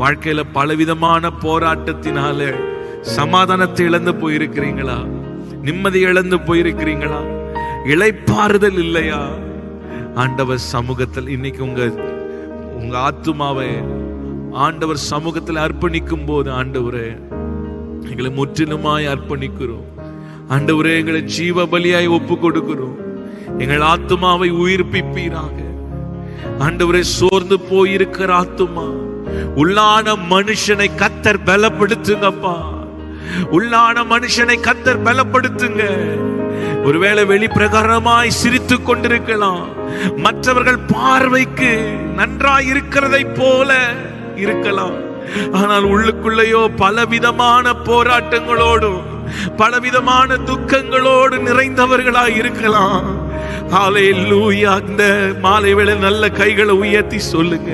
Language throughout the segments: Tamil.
வாழ்க்கையில பலவிதமான போராட்டத்தினால சமாதானத்தை இழந்து போயிருக்கிறீங்களா? நிம்மதி இழந்து போயிருக்கிறீங்களா? இளைப்பாறுதல் இல்லையா? ஆண்டவர் சமூகத்தில் இன்னைக்கு உங்க ஆத்துமாவை ஆண்டவர் சமூகத்தில் அர்ப்பணிக்கும் போது, ஆண்டவரே எங்களை முற்றிலுமாய் அர்ப்பணிக்கிறோம். ஆண்டவரே எங்களை ஜீவ பலியாய் ஒப்பு கொடுக்கிறோம். எங்கள் ஆத்துமாவை உயிர்ப்பிப்பீராக. ஆண்டவரே சோர்ந்து போயிருக்கிற ஆத்துமா, உள்ளான மனுஷனை கர்த்தர் பலப்படுத்துங்கப்பா. உள்ளான மனுஷனை கர்த்தர் பலப்படுத்துங்க. ஒருவேளை வெளிப்பிரகாரமாய் சிரித்து கொண்டிருக்கலாம், மற்றவர்கள் பார்வைக்கு நன்றாய் இருக்கிறதை போல இருக்கலாம். ஆனால் உள்ளுக்குள்ளேயோ பலவிதமான போராட்டங்களோடும் பலவிதமான துக்கங்களோடு நிறைந்தவர்களாய் இருக்கலாம். ஹல்லேலூயா. இந்த மாலை வேளை நல்ல கைகளை உயர்த்தி சொல்லுங்க,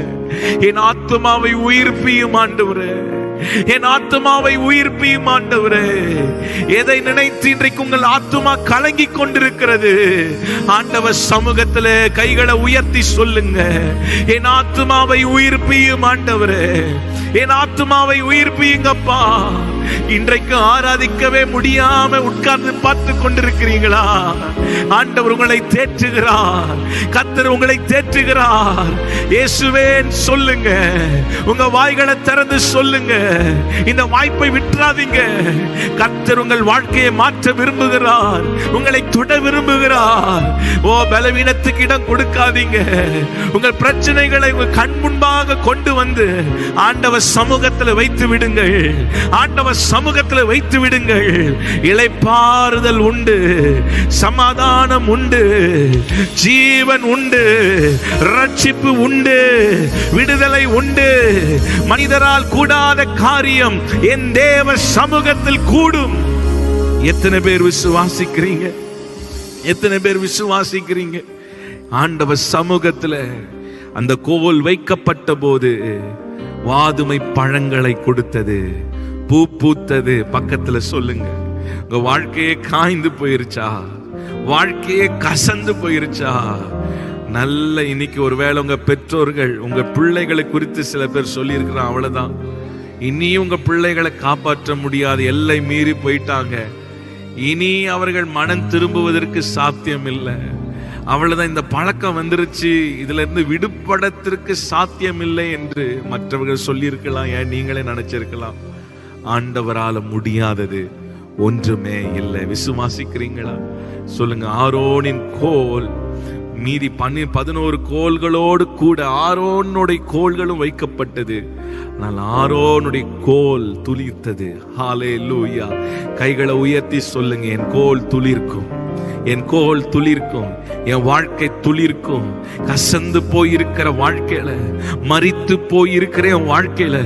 என் ஆத்துமாவை உயிர்ப்பியும் ஆண்டவரே, என் ஆத்துமாவை உயிர்ப்பியும் ஆண்டவரே. எதை நினைத்து இன்றைக்கு உங்கள் ஆத்துமா கலங்கி கொண்டிருக்கிறது? ஆண்டவர் சமூகத்தில் கைகளை உயர்த்தி சொல்லுங்க, என் ஆத்துமாவை உயிர்ப்பியும் ஆண்டவரே, என் ஆத்துமாவை உயிர்ப்பியுங்கப்பா. இன்றைக்கு ஆராதிக்கவே முடியாம உட்கார்ந்து பார்த்து கொண்டிருக்கிறீங்களா? ஆண்டவர் உங்களை தேற்றுகிறார், கர்த்தர் உங்களை தேற்றுகிறார். இயேசுவே சொல்லுங்க, உங்க வாய்களை திறந்து சொல்லுங்க. இந்த வாய்ப்பை விட்டுறாதீங்க. கர்த்தர் உங்கள் வாழ்க்கையை மாற்ற விரும்புகிறார், உங்களை தொட விரும்புகிறார். ஓ, பலவீனத்துக்கு இடம் கொடுக்காதீங்க. உங்கள் பிரச்சனைகளை உங்கள் கண் முன்பாக கொண்டு வந்து ஆண்டவர் சமூகத்தில் வைத்து விடுங்கள். ஆண்டவர் சமூகத்தில் வைத்து விடுங்கள். இளைப்பாறுதல் உண்டு, சமாதானம் உண்டு, ஜீவன் உண்டு, ரட்சிப்பு உண்டு, விடுதலை உண்டு. மனிதரால் கூடாத காரியம் என் தேவ சமூகத்தில் கூடும். எத்தனை பேர் விசுவாசிக்கிறீங்க? எத்தனை பேர் விசுவாசிக்கிறீங்க? ஆண்டவர் சமூகத்தில் அந்த கோல் வைக்கப்பட்ட போது வாதுமை பழங்களை கொடுத்தது, பூ பூத்தது. பக்கத்துல சொல்லுங்க, உங்க வாழ்க்கையே காய்ந்து போயிருச்சா? வாழ்க்கையே கசந்து போயிருச்சா? நல்ல இன்னைக்கு ஒருவேளை உங்க பெற்றோர்கள் உங்க பிள்ளைகளை குறித்து சில பேர் சொல்லி இருக்கிறான், அவ்வளவுதான், இனியும் உங்க பிள்ளைகளை காப்பாற்ற முடியாது, எல்லை மீறி போயிட்டாங்க, இனி அவர்கள் மனம் திரும்புவதற்கு சாத்தியம் இல்லை, அவ்வளவுதான், இந்த பழக்கம் வந்துருச்சு, இதுல இருந்து விடுபடத்திற்கு சாத்தியம் இல்லை என்று மற்றவர்கள் சொல்லி இருக்கலாம். ஏன் நீங்களே நினைச்சிருக்கலாம். ஆண்டவரால முடியாதது ஒன்றுமே இல்லை. விசுவாசிக்கிறீங்களா? சொல்லுங்க. ஆரோனின் கோல் மீதி 11 கோல்களோடு கூட ஆரோனுடைய கோல்களும் வைக்கப்பட்டது. ஆனால் ஆரோனுடைய கோல் துளிர்த்தது. ஹல்லேலூயா. கைகளை உயர்த்தி சொல்லுங்க, என் கோல் துளிர்க்கும், என் கோல் துளிர்க்கும், என் வாழ்க்கை துளிர்க்கும். கசந்து போயிருக்கிற வாழ்க்கையில, மரித்து போயிருக்கிற என் வாழ்க்கையில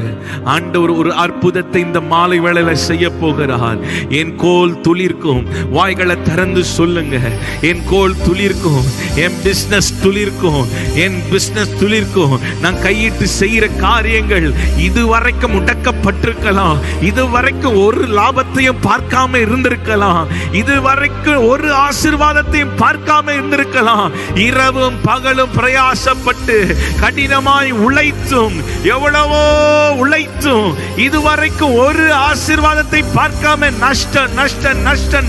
ஆண்டவர் ஒரு அற்புதத்தை இந்த மாலை வேளையில செய்ய போகிறார். என் கோல் துளிர்க்கும். வாய்களை திறந்து சொல்லுங்க, என் கோல் துளிர்க்கும், என் பிசினஸ் துளிர்க்கும், என் பிசினஸ் துளிர்க்கும். நான் கையிட்டு செய்யற காரியங்கள் இதுவரைக்கும் முடக்கப்பட்டிருக்கலாம், இதுவரைக்கும் ஒரு லாபத்தையும் பார்க்காம இருந்திருக்கலாம், இதுவரைக்கும் ஒரு ஆசீர்வாதத்தையும் பார்க்காம இருந்திருக்கலாம். இரவும் பகலும் பிரயாசப்பட்டு கடினமாய் உழைத்தும், எவ்வளவோ உழைத்தும் இதுவரைக்கும் ஒரு ஆசீர்வாதத்தை பார்க்காம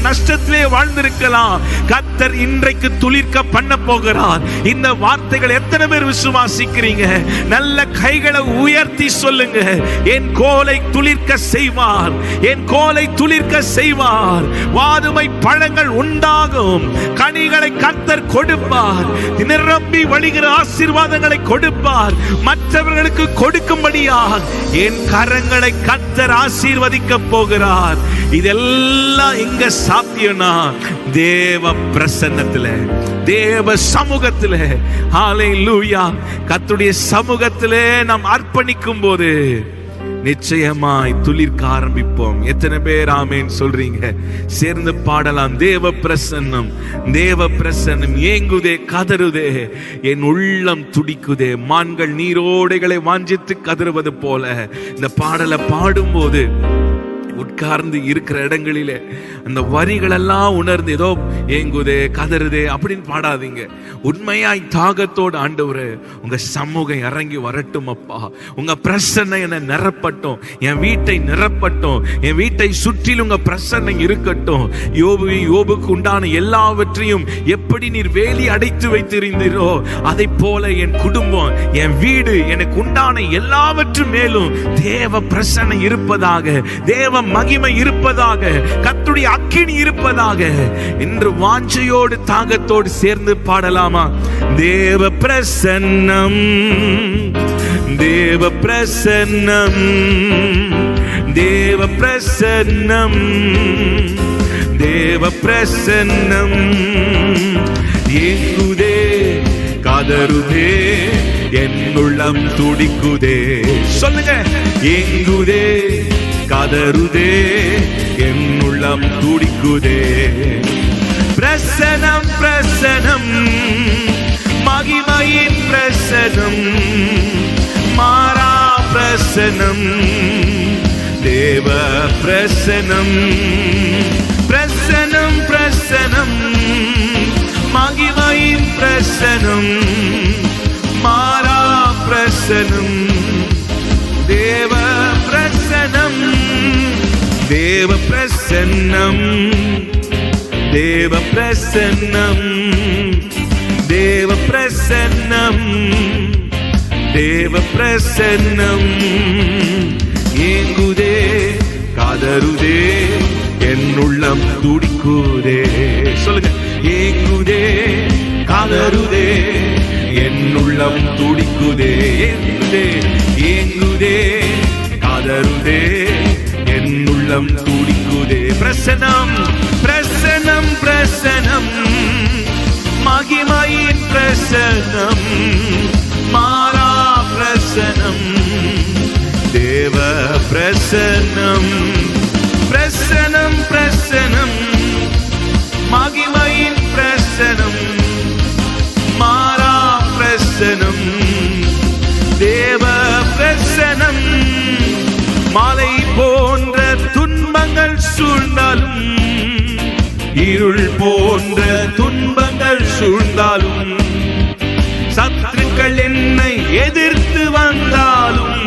நஷ்டத்திலே வாழ்ந்திருக்கலாம். கர்த்தர் இன்றைக்கு துளிர்க்க பண்ண போகிறார். இந்த வார்த்தைகள் எத்தனை பேர் விசுவாசிக்கிறீங்க? நல்ல கைகளை உயர்த்தி சொல்லுங்க, என் கோலை துளிர்க்க செய்வார், என் கோலை துளிர்க்க செய்வார். வாதுமை பழங்கள் உண்டாகும், கனிகளை கர்த்தர் கொடுப்பார், நிரம்பி வழிகிற ஆசீர்வாதங்களை கொடுப்பார். மற்றவர்களுக்கு கொடுக்கும்படியாக என் கரங்களை கர்த்தர் ஆசீர்வதிக்க போகிறார். இதெல்லாம் எங்க சாத்தியம்னா தேவ பிரசன்னத்துல, தேவ சமூகத்துல. ஹல்லேலூயா. கர்த்தருடைய சமூகத்திலே நாம் அர்ப்பணிக்கும் போது நிச்சயமாய் துளிர்க்க ஆரம்பிப்போம். எத்தனை பேர் ஆமென் சொல்றீங்க? சேர்ந்து பாடலாம். தேவ பிரசன்னம், தேவ பிரசன்னம் ஏங்குதே, கதறுதே, என் உள்ளம் துடிக்குதே, மான்கள் நீரோடைகளை வாஞ்சித்து கதறுவது போல. இந்த பாடலை பாடும்போது உட்கார்ந்து இருக்கிற இடங்களிலே அந்த வரிகளெல்லாம் உணர்ந்து ஏதோ ஏங்குதே கதறுதே அப்படின்னு பாடாதீங்க. உண்மையாய் தாகத்தோடு, ஆண்டவரே உங்க சமூகம் இறங்கி வரட்டும் அப்பா, உங்க பிரசன்னை என்னை நிரப்பட்டும், என் வீட்டை நிரப்பட்டும், என் வீட்டை சுற்றிலும் உங்க பிரசன்னை இருக்கட்டும். யோபுக்கு உண்டான எல்லாவற்றையும் எப்படி நீர் வேலி அடைத்து வைத்திருந்தீரோ அதை போல என் குடும்பம், என் வீடு, எனக்கு உண்டான எல்லாவற்றும் மேலும் தேவ பிரசன்னை இருப்பதாக, தேவ மகிமை இருப்பதாக, கர்த்தருடைய அக்கினி இருப்பதாக என்று வாஞ்சையோடு தாகத்தோடு சேர்ந்து பாடலாமா? தேவ பிரசன்னம், தேவ பிரசன்னம், தேவ பிரசன்னம், தேவ பிரசன்னம் ஏங்குதே கதறுதே என் உள்ளம் துடிக்குதே. சொல்லுங்க, ஏங்குதே கதறுதே என் உள்ளம் துடிக்குதே. பிரசனம் பிரசனம் மகிமையின் பிரசனம், மாறா பிரசனம், தேவ பிரசனம். பிரசனம் பிரசனம் மகிமையின் பிரசனம், மாறா பிரசனம், தேவ பிரசனம். தேவ பிரசன்னம், தேவ பிரசன்னம், தேவ பிரசன்னம், தேவ பிரசன்னம் ஏங்குதே கதறுதே என் உள்ளம் துடிக்குதே. சொல்லுங்க, ஏங்குதே கதறுதே என் உள்ளம் துடிக்குதே. ஏங்குதே, ஏங்குதே கதறுதே என் உள்ளம் துடிக்குதே. பிரசனம் பிரசனம் பிரசனம் மகிமையின் பிரசனம், மாறா பிரசனம், தேவ பிரசனம். பிரசனம் பிரசனம் மகிமையின் பிரசனம், மாறா பிரசனம், தேவ பிரசனம். மாலை போன்ற துன்பங்கள் சூழ்ந்தாலும், இருள் போன்ற துன்பங்கள் சூழ்ந்தாலும், சத்துருக்கள் என்னை எதிர்த்து வந்தாலும்,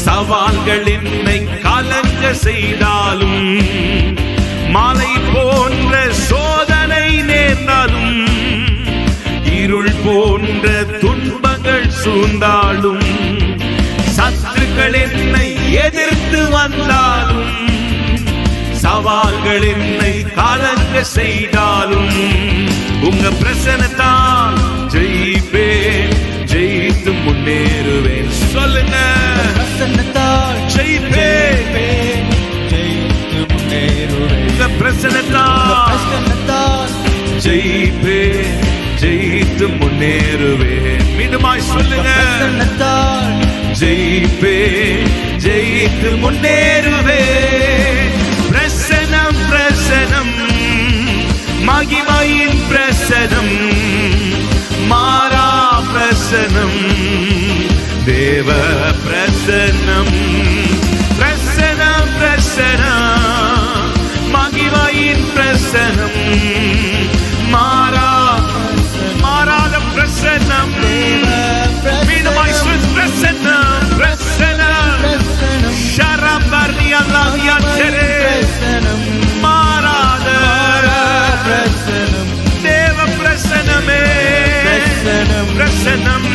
சவால்கள் என்னை கலங்க செய்தாலும், மாலை போன்ற சோதனை நேர்ந்தாலும், இருள் போன்ற துன்பங்கள் சூழ்ந்தாலும், சத்துருக்கள் என்னை எதிர்த்து வந்தாலும், சவால்கள் என்னை கலங்க செய்தாலும், உங்க பிரசன்னத்தால் ஜெயிப்பேன், ஜெயித்து முன்னேறுவேன். சொல்லுங்க, பிரசன்னத்தால் ஜெயிப்பேன், ஜெயித்து முன்னேறுவேன். உங்க பிரசன்னத்தால் ஜெயிப்பேன், ஜெயித்து முன்னேறுவேன். மீண்டுமாய் சொல்லுங்க, பிரசன்னத்தால் ஜெயிப்பேன், ஜெயித்து முன்னேறுவேன். பிரசனம் பிரசனம் மகிமையின் பிரசனம், மாறா பிரசனம், தேவ பிரசனம். பிரசனம் பிரசனம் மகிமையின் பிரசனம், மாறாத பிரசனம். மீண்டுமாய் சொல், பிரசனம் பிரசனம் ஷரபர்னி அல்லாஹ்யாச்சரே, மாறாத பிரசனம், தேவ பிரசனமே. பிரசனம்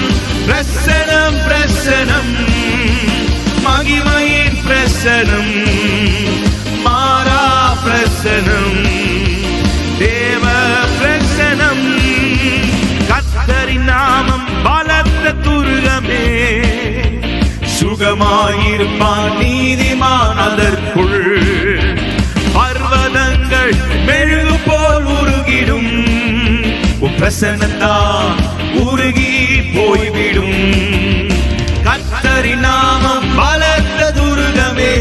பிரசனம் பிரசனம் மகிமையின் பிரசனம், மாறா பிரசனம், தேவ பிரசனம். கர்த்தரின் நாமம் பலத்த துருகமே, சுகமாயிருப்பான் நீதிமான் அதற்குள். பர்வதங்கள் மெழுகு போல் உருகிடும், உன் பிரசன்னத்தால் உருகி போய்விடும். கர்த்தரின் நாமம் பலத்த துருகமே,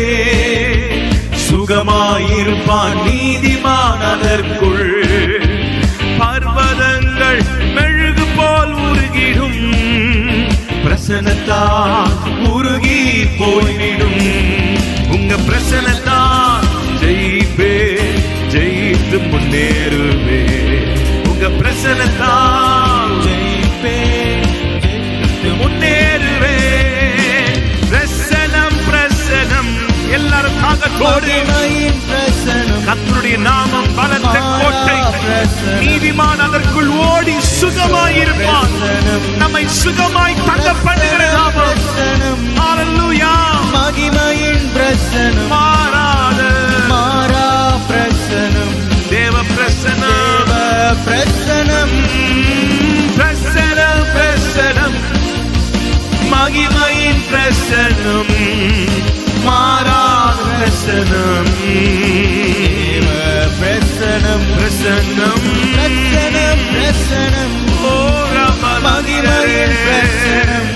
சுகமாயிருப்பான் நீதிமான் அதற்குள். பர்வதங்கள் மெழுகு போல் உருகிடும், பிரசன்னத்தால் உருகி போய்விடும். உங்க பிரசன்னத்தால் பலத்தோடு. கர்த்தருடைய நாமம் பலத்த கோட்டை. நீதிமான் அதற்குள் ஓடி சுகமாயிருப்பான். நம்மை சுகமாய் தங்க பண்ணுகிற நாமம். ஹalleluya. மகிமையின் பிரசனம் மாறாத மாறா பிரசனம் தேவ பிரசனம். பிரசனம் பிரசனம் பிரசனம் மகிமையின் பிரசனம் மாறாத பிரசனம். பிரசனம் பிரசனம் பிரசனம் பிரசனம் ஓ மகிமையின் பிரசனம்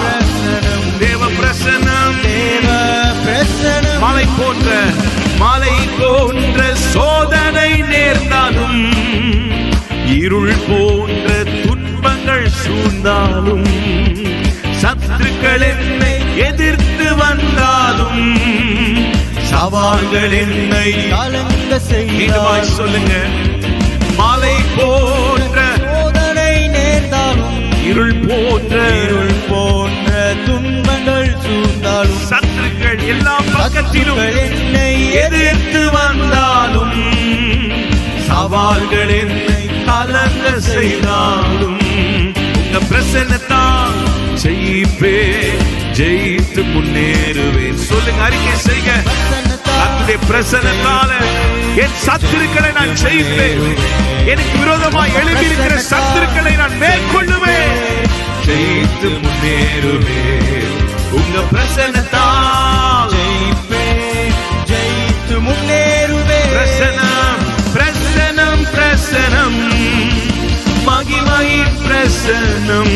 பிரசனம் தேவ பிரசனம். தேவ பிரசனம் மலை போன்ற சோதனை நேர்ந்தாலும், இருள் போன்ற துன்பங்கள் சூழ்ந்தாலும், சத்துருக்கள் என்னை எதிர்த்து வந்தாலும், சவால்கள் என்னை கலங்க மீண்டுமாய் செய்தாலும், சொல்லுங்க. மலை போன்ற சோதனை நேர்ந்தாலும், இருள் போன்ற துன்பங்கள் சூழ்ந்தாலும், சத்துருக்கள் எல்லா பக்கத்திலும் என்னை எதிர்த்து வந்தாலும், சவால்கள் என்னை கலங்க செய்தாலும், உங்க பிரசன்னத்தால் ஜெயித்து முன்னேறுவேன். சொல்லுங்க, அறிக்கை செய்க. கர்த்தருடைய பிரசன்னத்தால என் சத்துருக்களை நான் ஜெயிப்பேன். எனக்கு விரோதமாய் எழும்பியிருக்கிற சத்துருக்களை நான் மேற்கொள்ளுவேன். ஜெயித்து முன்னேறுவேன். உங்க பிரசன்னத்தால் ஜெயித்து முன்னேறுவேன். பிரசனம் பிரசனம் பிரசனம் மகிமையின் பிரசனம்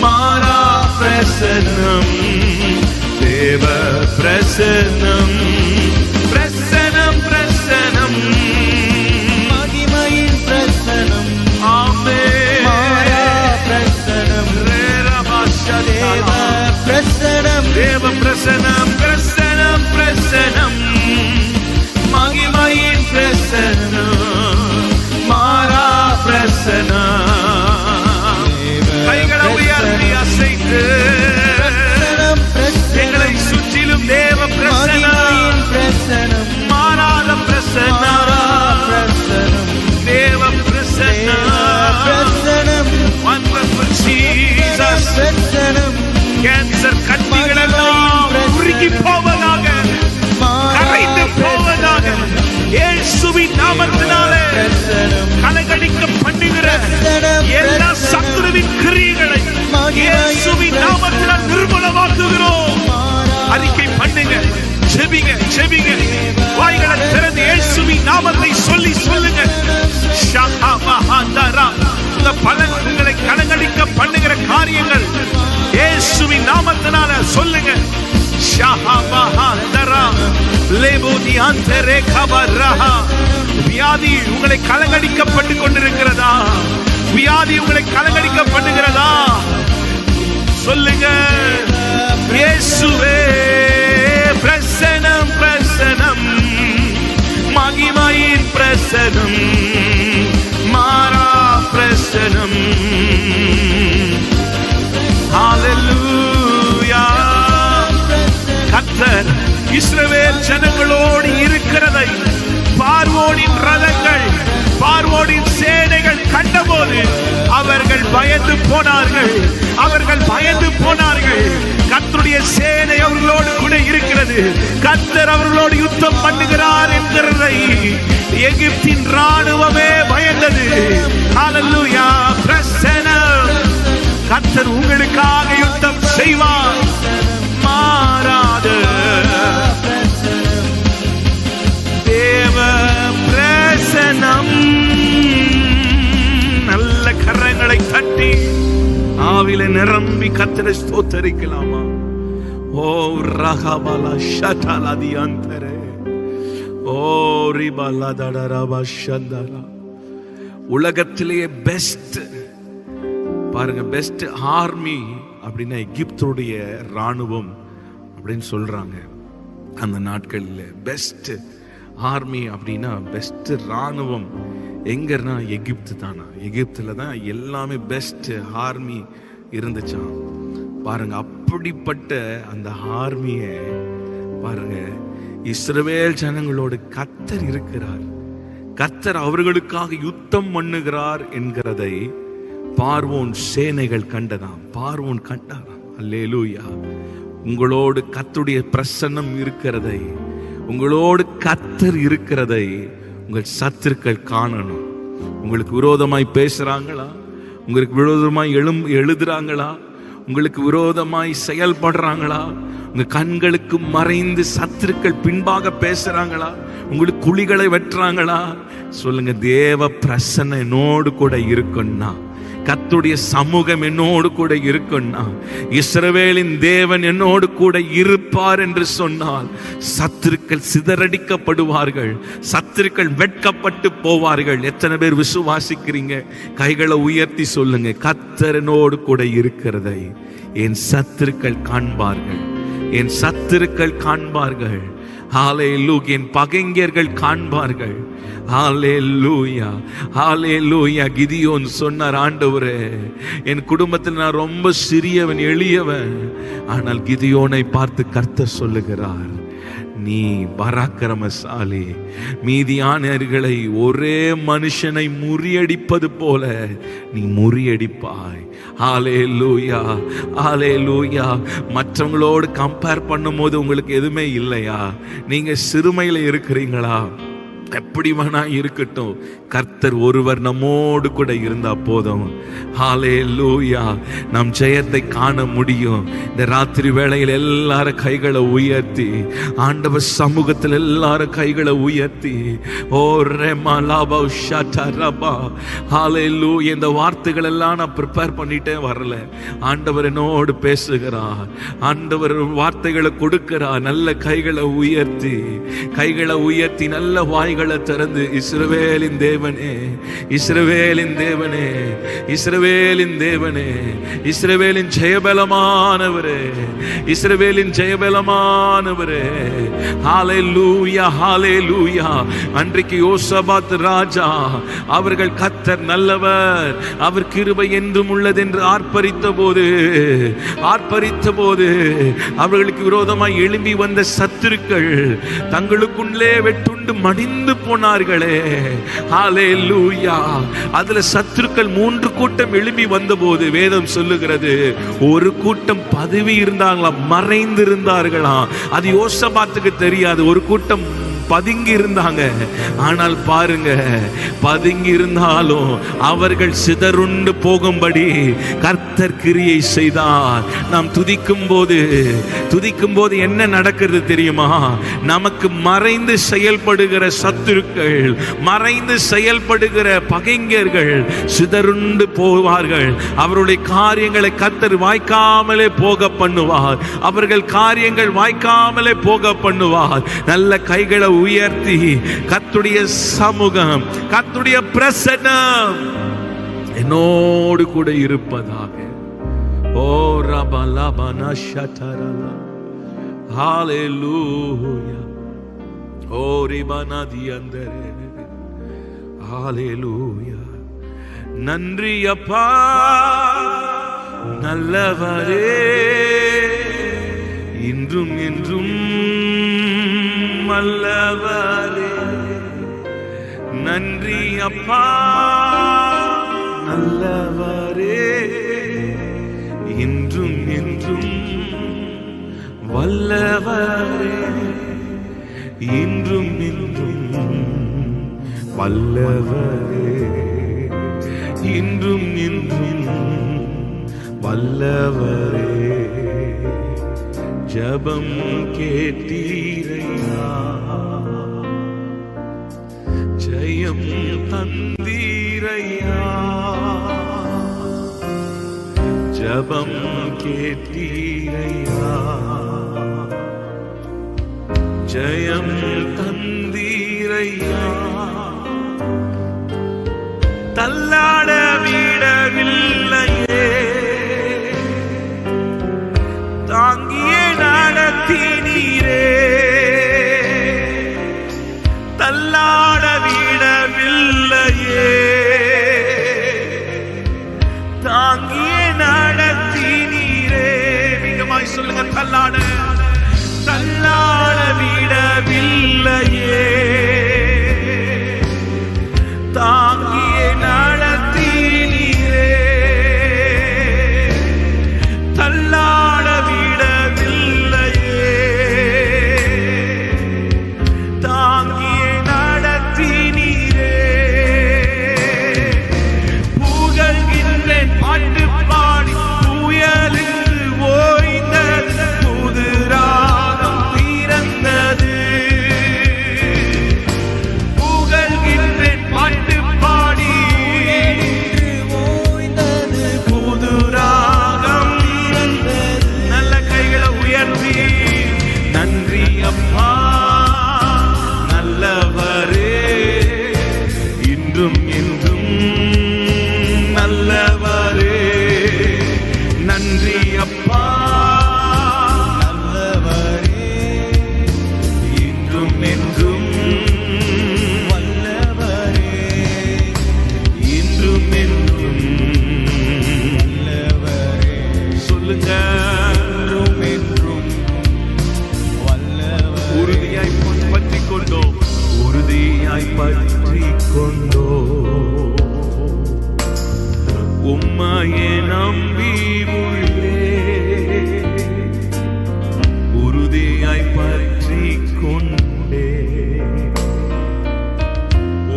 மாறா பிரசனம் தேவ பிரசனம். பிரசனம் பிரசனம் மகிமையின் பிரசனம் ஆமென். மாறா பிரசனம் தேவ பிரசனம் தேவ பிரசனம் பிரசனம் பிரசனம் மகிமையின் பிரசனம் மாறா பிரசனம். கைகளை உயர்த்தி அசைத்து எங்களை சுற்றிலும் தேவ பிரசனம் பிரசனம் மாறாத பிரசனம் தேவ பிரசனம். Wonderful Jesus. பிரசனம் கேன்சர் கட்டிகள் எல்லாம் உருகி போவதாக, கரைந்து போவதாக. இயேசுவின் நாமத்தினாலே கலங்கடிக்க பண்ணுகிற எல்லா சத்துருவின் கிரியைகளை இயேசுவின் நாமத்தினால் நிர்மூலமாக்குகிறோம். அறிக்கை பண்ணுங்க, ஜெபிங்க ஜெபிங்க. வாய்களை திறந்து இயேசுவின் நாமத்தை சொல்லி சொல்லுங்க. இந்த பலன்களை கலங்கடிக்க பண்ணுகிற காரியங்கள் இயேசுவின் நாமத்தினால சொல்லுங்க. வியாதி உங்களை கலங்கடிக்கப்பட்டு கொண்டிருக்கிறதா? வியாதி உங்களை கலங்கடிக்கப்படுகிறதா? சொல்லுங்க. இயேசுவே பிரசனம் பிரசனம் மகிமையின் பிரசனம் மாறா பிரசனம். ஹalleluya. கர்த்தர் இஸ்ரவேல் ஜனங்களோடு இருக்கிறதை பார்வோனின் ரதங்கள், பார்வோனின் சேனைகள் கண்டபோது அவர்கள் பயந்து போனார்கள். அவர்கள் பயந்து போனார்கள். கர்த்தருடைய சேனை அவர்களோடு கூட இருக்கிறது. கர்த்தர் அவர்களோடு யுத்தம் பண்ணுகிறார் என்கிறதை எகிப்தின் ராணுவமே பயந்தது. ஹalleluya. பிரசனம். கர்த்தர் உங்களுக்காக யுத்தம் செய்வார். மாறாத தேவ பிரசனம். நல்ல கரங்களை தட்டி ஆவில நிரம்பி கர்த்தரை ஸ்தோத்தரிக்கலாமா? ஓ ரகபல ஷடலதி அந்தரே ஓ ரிபல தடரப ஷந்தரா. உலகத்திலேயே பெஸ்ட் பாருங்க, பெஸ்ட் ஆர்மி அப்படின்னா எகிப்துடைய ராணுவம் அப்படின்னு சொல்றாங்க. அந்த நாட்களில் பெஸ்ட் ஆர்மி அப்படின்னா பெஸ்ட் ராணுவம் எங்கன்னா எகிப்து தானா? எகிப்துல தான் எல்லாமே பெஸ்ட் ஆர்மி இருந்துச்சான். பாருங்க, அப்படிப்பட்ட அந்த ஆர்மியை பாருங்க, இஸ்ரவேல் ஜனங்களோடு கர்த்தர் இருக்கிறார், கர்த்தர் அவர்களுக்காக யுத்தம் பண்ணுகிறார் என்கிறதை பார்வோன் சேனைகள் கண்டதாம். பார்வோன் கண்டாராம். அல்லேலூயா. உங்களோடு கர்த்தருடைய பிரசன்னம் இருக்கிறதை, உங்களோடு கர்த்தர் இருக்கிறதை உங்கள் சத்துருக்கள் காணணும். உங்களுக்கு விரோதமாய் பேசுறாங்களா, உங்களுக்கு விரோதமாய் எழுதுறாங்களா, உங்களுக்கு விரோதமாய் செயல்படுறாங்களா, உங்க கண்களுக்கு மறைந்து சத்துருக்கள் பின்பாக பேசுறாங்களா, உங்களுக்கு குழிகளை வெட்டுறாங்களா, சொல்லுங்க, தேவ பிரசன்னம் என்னோடு கூட இருக்குன்னா, கர்த்தருடைய சமூகம் என்னோடு கூட இருக்குன்னா, இஸ்ரவேலின் தேவன் என்னோடு கூட இருப்பார் என்று சொன்னால் சத்துருக்கள் சிதறடிக்கப்படுவார்கள், சத்துருக்கள் வெட்கப்பட்டு போவார்கள். எத்தனை பேர் விசுவாசிக்கிறீங்க? கைகளை உயர்த்தி சொல்லுங்க, கர்த்தர் என்னோடு கூட இருக்கிறதை என் சத்துருக்கள் காண்பார்கள், என் சத்துருக்கள் காண்பார்கள். ஹல்லேலூயா. என் பகைஞர்கள் காண்பார்கள். ஹல்லேலூயா, ஹல்லேலூயா. கிதியோன் சொன்னார், ஆண்டவரே, என் குடும்பத்தில் நான் ரொம்ப சிறியவன், எளியவன். ஆனால் கிதியோனை பார்த்து கர்த்தர் சொல்லுகிறார், நீ பராக்கிரமசாலி, மீதியானவர்களை ஒரே மனுஷனை முறியடிப்பது போல நீ முறியடிப்பாய். ஹல்லேலூயா, ஹல்லேலூயா. மற்றவங்களோடு கம்பேர் பண்ணும்போது உங்களுக்கு எதுவுமே இல்லையா? நீங்க சிறுமையில இருக்கிறீங்களா? எப்படி வேணா இருக்கட்டும், கர்த்தர் ஒருவர் நம்மோடு கூட இருந்தா போதும். ஹல்லேலூயா. நாம் ஜெயத்தை காண முடியும். இந்த ராத்திரி வேளையில் எல்லாரும் கைகளை உயர்த்தி ஆண்டவர் சமூகத்தில் எல்லாரும் கைகளை உயர்த்தி, ஓ ரெமா லாபா ஷட்டரபா, ஹல்லேலூயா. இந்த வார்த்தைகள் எல்லாம் நான் ப்ரிப்பேர் பண்ணிட்டே வரல. ஆண்டவர் என்னோடு பேசுகிறார், ஆண்டவர் வார்த்தைகளை கொடுக்கிறார். நல்ல கைகளை உயர்த்தி, கைகளை உயர்த்தி, நல்ல வாய்களை திறந்து, இஸ்ரவேலின் தேவனே, இஸ்ரவேலின் தேவனே, இஸ்ரவேலின் தேவனே, இஸ்ரவேலின் ஜெயபலமானவரே, இஸ்ரவேலின் ஜெயபலமானவரே. ஹல்லேலூயா, ஹல்லேலூயா. அன்றைக்கு யோசபாத் ராஜா அவர்கள் கர்த்தர் நல்லவர், அவர் கிருபை என்றும் உள்ளது என்று ஆர்ப்பரித்த போது அவர்களுக்கு விரோதமாய் எழும்பி வந்த சத்துருக்கள் தங்களுக்குள்ளே வெட்டுண்டு மடிந்து போனார்களே. ஹல்லேலூயா. அதுல சத்துருக்கள் 3 கூட்டம் எழும்பி வந்தபோது வேதம் சொல்லுகிறது, ஒரு கூட்டம் பதவி இருந்தாங்களாம், மறைந்து இருந்தார்களாம். அது யோசபாத்துக்கு தெரியாது. ஒரு கூட்டம் பதுங்கி இருந்தாங்க. ஆனால் பாருங்க, பதுங்கி இருந்தாலும் அவர்கள் சிதறுண்டு போகும்படி கர்த்தர் கிரியை செய்தார். நாம் துதிக்கும் போது என்ன நடக்கிறது தெரியுமா? நமக்கு மறைந்து செயல்படுகிற சத்துருக்கள், மறைந்து செயல்படுகிற பகைஞர்கள் சிதறுண்டு போவார்கள். அவருடைய காரியங்களை கர்த்தர் வாய்க்காமலே போக பண்ணுவார். அவர்கள் காரியங்கள் வாய்க்காமலே போக பண்ணுவார். நல்ல கைகளை உயர்த்தி, கர்த்தருடைய சமூகம், கர்த்தருடைய பிரசன்னம் என்னோடு கூட இருப்பதாக. ஓ ரபலபன ஷதரல, ஹல்லேலூயா. ஓ ரிபனதி அந்தரே, ஹல்லேலூயா. நன்றி அப்பா நல்லவரே, இன்றும் என்றும் நல்லவரே. நன்றி அப்பா நல்லவரே, இன்றும் என்றும் வல்லவரே, இன்றும் என்றும் வல்லவரே, இன்றும் என்றும் வல்லவரே. ஜபம் கேட்டீரையா, ஜெயம் தந்தீரையா. ஜபம் கேட்டீரையா, ஜெயம் தந்தீரையா. தள்ளாட விடவில்லையே, தாங்கியே நடத்தினீரே. தள்ளாட விடவில்லையே, தாங்கியே நடத்தினீரே. சொல்லுங்க. தள்ளாட தள்ளாட விடவில்லையே, தாங்கியே நடத்தினீரே. தள்ளாட விடவில்லையே, தாங்கியே நடத்தினீரே. புகழ்கின்றேன் பாட்டு பாடி புயலில் ஓய்ந்தது, புது ராகம் பிறந்தது. புகழ்கின்றேன் பாட்டு பாடி ஓய்ந்தது, புது ராகம் பிறந்தது. நல்ல கைகளை உயர்த்தி நன்றி அப்பா நல்லவரே, இன்றும் என்றும் நல்லவரே. நன்றி அப்பா நல்லவரே, இன்றும் என்றும் வல்லவரே. இன்றும் என்றும் வல்லவரே. சொல்லுங்க. இன்றும் என்றும் வல்லவரே. உறுதியாய் பற்றிக் கொண்டோம், உறுதியாய் பற்றிக் கொண்டோம். உம்மையே நம்பி உள்ளே, உறுதியாய் பற்றிக் கொண்டே.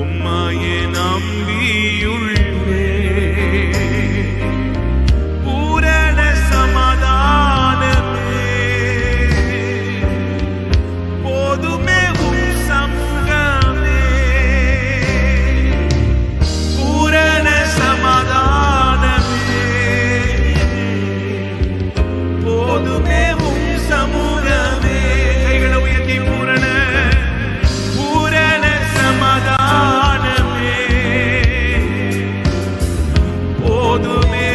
உம்மையே நம்பியுள்ளே, பூரண சமாதானமே போதுமே உம் சமூகமே. பூரண சமாதானமே போதுமே உம் சமூகமே. கைகளை உயர்த்தி பூரண பூரண சமாதானமே போதுமே.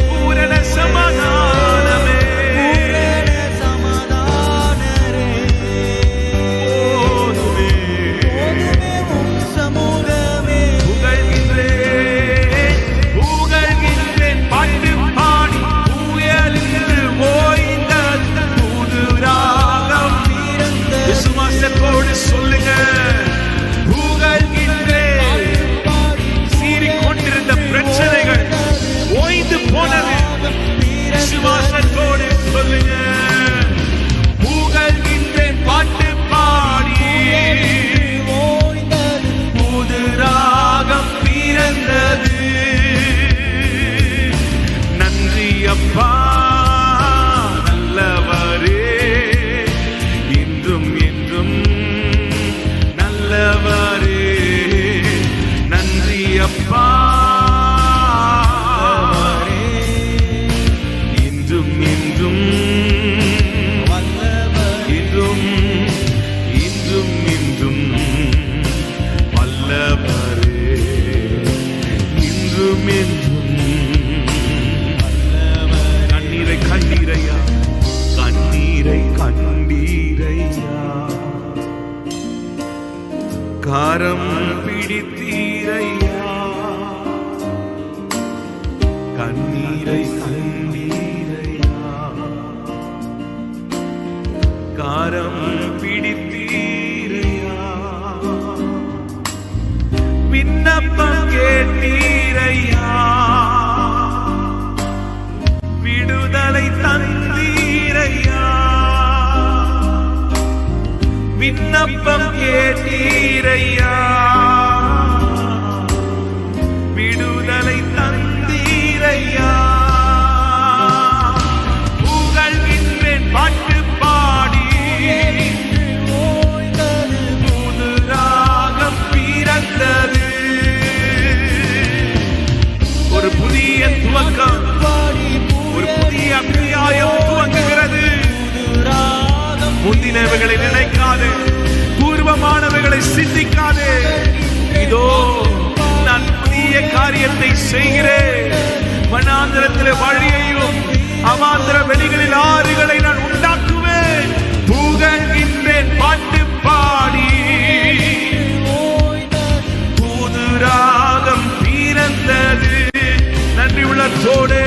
பூரண சமாதானமே போதுமே. புகழ்கின்றேன் பாட்டு பாடி புயலில் ஓய்ந்தது, புது ராகம். விசுவாசத்தோடு சொல்லுங்க. புகழ்கின்றேன். சீறிக்கொண்டிருந்த பிரச்சனைகள் ஓய்ந்து போனது. விசுவாசத்தோடு சொல்லுங்க. புகழ்கின்றேன் பாட்டு பாடி புது ராகம் பிறந்தது. நன்றி அப்பா நல்லவரே, இன்றும் என்றும் நல்லவரே. நன்றி அப்பா இன்றும் என்றும் இன்றும் இன்றும் இன்றும் வல்லவரே. இன்றும் என்றும் கண்ணீரை கண்டீரையா, கண்ணீரை கண்டீரையா. காரம் பிடித்தீரையா, கண்ணீரை கண்டீரையா. காரம் பிடித்தீரையா, விண்ணப்பம் கேட்டீரையா. விடுதலை தந்தீரையா, விண்ணப்பம் கேட்டீரையா. விடுதலை தந்தீரையா. புகழ்கின்றேன் பாட்டு பாடி புது ராகம் பிறந்தது. ஒரு புதிய துவக்கம், ஒரு புதிய அத்தியாயம் துவங்குகிறது. முந்தினவைகளை நினைக்காதே, பூர்வமானவைகளை சிந்திக்காதே. இதோ நான் புதிய காரியத்தை செய்கிறேன். வனாந்திரத்திலே வழியையும் அவாந்திர வெளிகளில் ஆறுகளை நான் உண்டாக்குவேன். புகழ்கின்றேன் பாட்டு பாடி புது ராகம் பிறந்தது. நன்றி உள்ளத்தோடு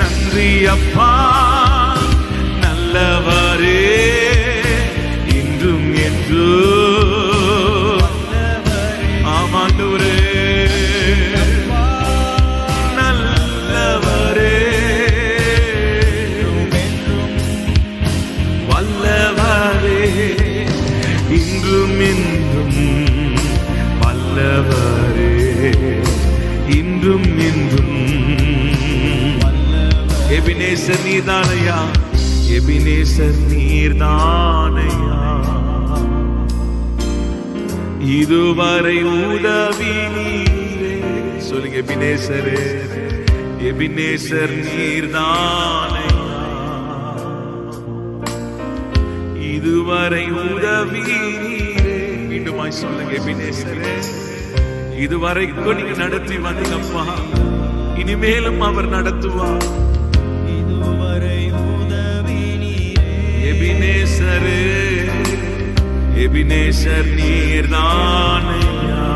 நன்றி அப்பா எபினேசர் நீர்தானையா, எபினேசர் நீர்தானையா. இதுவரை உதவி நீரே. சொல்லுங்க, எபினேசரே, எபினேசர் நீர்தானையா. இதுவரை உதவி நீரே. மீண்டுமாய் சொல்லுங்க, எபினேசரே, இதுவரைக்கும் நீங்க நடத்தி வந்தீங்கப்பா, இனிமேலும் அவர் நடத்துவார். இதுவரை உதவி நீரே. எபினேசரே, எபினேசர் நீர்தானையா.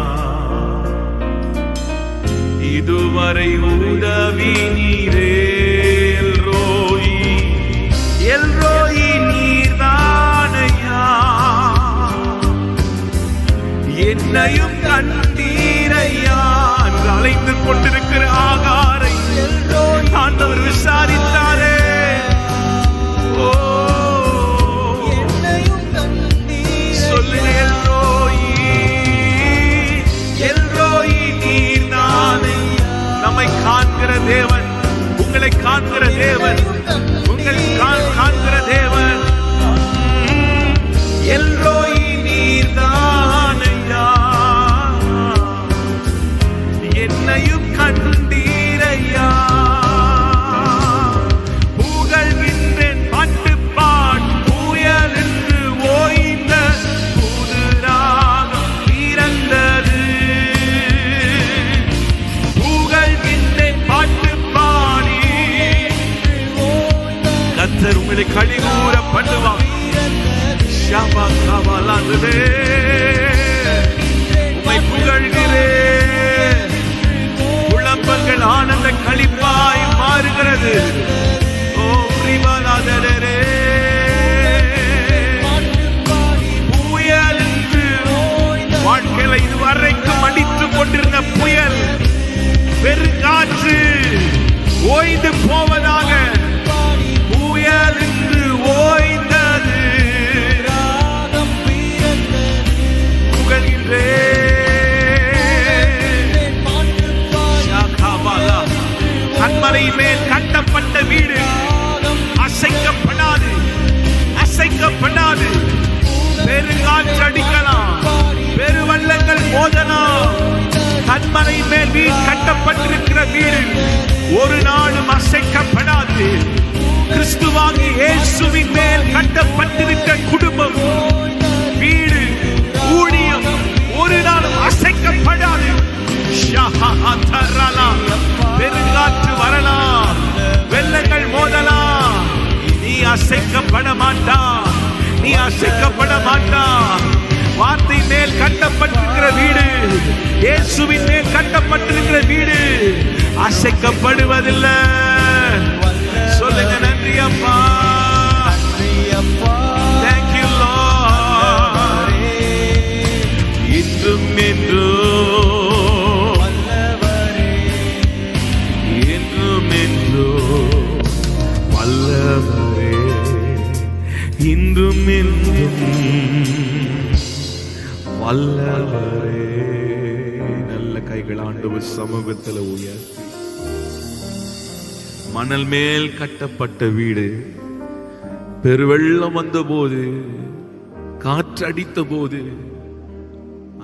இதுவரை உதவி நீரே. எல்ரோயி, எல்ரோயி நீர்தானையா. என்னையும் கண்டீரையா என்று அழைத்து கொண்டிருக்கிற ஆகாரை ஆண்டவர் விசாரித்தாரே. ஓ, சொல்லுங்க, எல்ரோயி, எல்ரோயி நீர்தானே. நம்மை காண்கிற தேவன், உங்களை காண்கிற தேவன், உங்களை காண்கிற தேவன். எல்ரோயி நீர்தானையா. என்னையும் கண்டீரையா. புகழ்கின்றேன் பாட்டு பாட் புயல் என்று ஓய்ந்த புது ராகம் பிறந்தது. புகழ்கின்றேன் பாட்டு பாடி கர்த்தர் உங்களை கழிகூற பண்ணுவார். உம்மை புகழ்கிறேன். புலம்பல்கள் ஆனந்த களிப்பாய் மாறுகிறது. ஓ பிரிவாதரே, புயல் என்று வாழ்க்கையில இதுவரைக்கும் அடித்துக் கொண்டிருந்த புயல், பெருங்காற்று ஓய்ந்து போவதாக. புயல் என்று ஓய்ந்தது. கண்மலை மேல் கட்டப்பட்ட வீடு அசைக்கப்படாது, அசைக்கப்படாது. பெருங்காற்று அடிக்கலாம், பெருவெள்ளங்கள் மோதலாம். கண்மலை மேல் வீடு கட்டப்பட்டிருக்கிற வீடு ஒரு நாளும் அசைக்கப்படாது. கிறிஸ்துவாகி இயேசுவின் மேல் கட்டப்பட்டிருக்கிற குடும்பம், வீடு, ஊழியம் ஒரு நாளும் அசைக்கப்படாது. பெருங்காற்று வரலாம், வெள்ளங்கள் மோதலாம். நீ அசைக்கப்பட மாட்டா, நீ அசைக்கப்பட மாட்டா. வார்த்தை மேல் கட்டப்பட்டிருக்கிற வீடு, இயேசுவின் மேல் கட்டப்பட்டிருக்கிற வீடு அசைக்கப்படுவதில்லை. சொல்லுங்க, நன்றி அப்பா. Thank you Lord. இன்றும் என்றும் என்றும் என்றும் வல்லவரே. இன்றும் என்றும் வல்லவரே. நல்ல கைகள் ஆண்டவர் சமூகத்தில் உயர்த்தி, மணல் மேல் கட்டப்பட்ட வீடு பெருவெள்ளம் வந்த போது, காற்றடித்த போது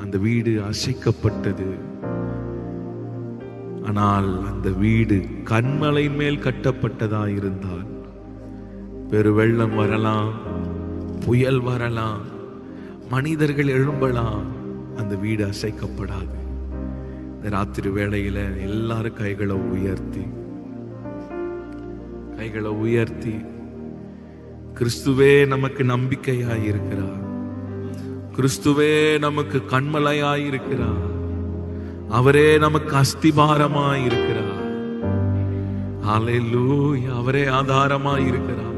அந்த வீடு அசைக்கப்பட்டது. ஆனால் அந்த வீடு கன்மலை மேல் கட்டப்பட்டதா இருந்தால் பெருவெள்ளம் வரலாம், புயல் வரலாம், மனிதர்கள் எழும்பலாம், அந்த வீடு அசைக்கப்படாது. இந்த ராத்திரி வேளையில எல்லாரும் கைகளை உயர்த்தி, கைகளை உயர்த்தி, கிறிஸ்துவே நமக்கு நம்பிக்கையாய் இருக்கிறார், கிறிஸ்துவே நமக்கு கண்மலையாய் இருக்கிறார், அவரே நமக்கு அஸ்திபாரமாய் இருக்கிறார். ஹல்லேலூயா. அவரே ஆதாரமாய் இருக்கிறார்.